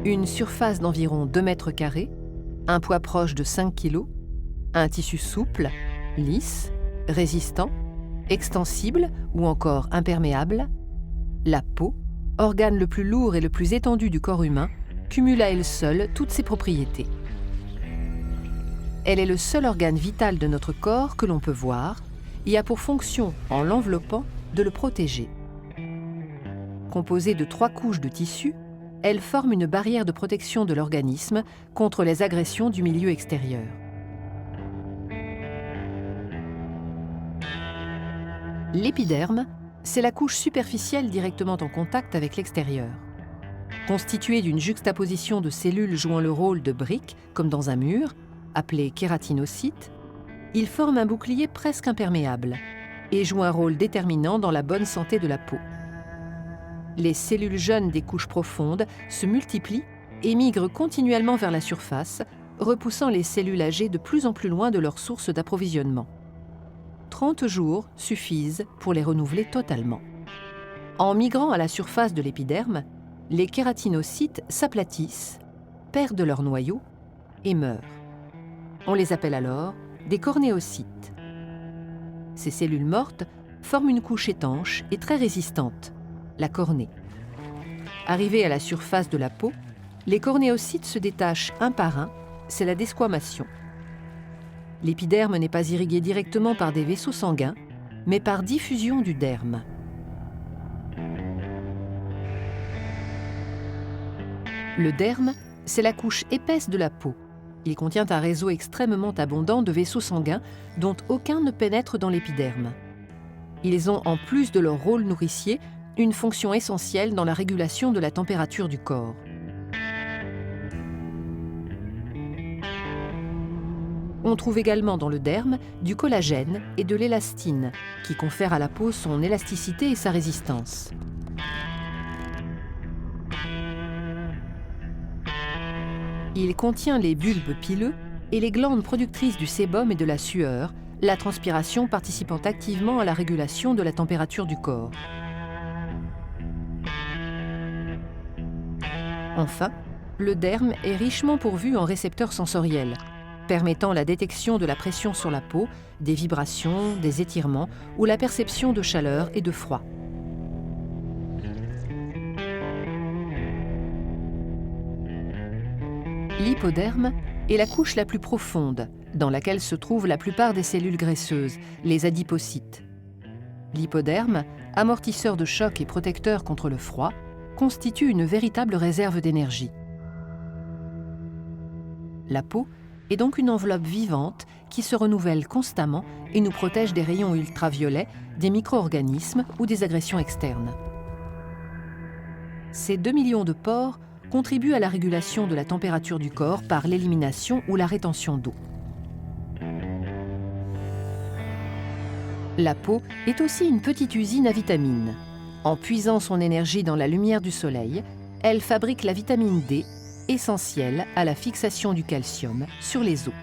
Une surface d'environ 2 mètres carrés, un poids proche de 5 kg, un tissu souple, lisse, résistant, extensible ou encore imperméable, la peau, organe le plus lourd et le plus étendu du corps humain, cumule à elle seule toutes ses propriétés. Elle est le seul organe vital de notre corps que l'on peut voir et a pour fonction, en l'enveloppant, de le protéger. Composée de 3 couches de tissu, elle forme une barrière de protection de l'organisme contre les agressions du milieu extérieur. L'épiderme, c'est la couche superficielle directement en contact avec l'extérieur. Constituée d'une juxtaposition de cellules jouant le rôle de briques, comme dans un mur, appelé kératinocyte, il forme un bouclier presque imperméable et joue un rôle déterminant dans la bonne santé de la peau. Les cellules jeunes des couches profondes se multiplient et migrent continuellement vers la surface, repoussant les cellules âgées de plus en plus loin de leur source d'approvisionnement. 30 jours suffisent pour les renouveler totalement. En migrant à la surface de l'épiderme, les kératinocytes s'aplatissent, perdent leur noyau et meurent. On les appelle alors des cornéocytes. Ces cellules mortes forment une couche étanche et très résistante, la cornée. Arrivés à la surface de la peau, les cornéocytes se détachent un par un, c'est la desquamation. L'épiderme n'est pas irrigué directement par des vaisseaux sanguins, mais par diffusion du derme. Le derme, c'est la couche épaisse de la peau. Il contient un réseau extrêmement abondant de vaisseaux sanguins dont aucun ne pénètre dans l'épiderme. Ils ont, en plus de leur rôle nourricier, une fonction essentielle dans la régulation de la température du corps. On trouve également dans le derme du collagène et de l'élastine, qui confèrent à la peau son élasticité et sa résistance. Il contient les bulbes pileux et les glandes productrices du sébum et de la sueur, la transpiration participant activement à la régulation de la température du corps. Enfin, le derme est richement pourvu en récepteurs sensoriels, permettant la détection de la pression sur la peau, des vibrations, des étirements ou la perception de chaleur et de froid. L'hypoderme est la couche la plus profonde, dans laquelle se trouvent la plupart des cellules graisseuses, les adipocytes. L'hypoderme, amortisseur de choc et protecteur contre le froid, constitue une véritable réserve d'énergie. La peau est donc une enveloppe vivante qui se renouvelle constamment et nous protège des rayons ultraviolets, des micro-organismes ou des agressions externes. Ces 2 millions de pores contribuent à la régulation de la température du corps par l'élimination ou la rétention d'eau. La peau est aussi une petite usine à vitamines. En puisant son énergie dans la lumière du soleil, elle fabrique la vitamine D, essentielle à la fixation du calcium sur les os.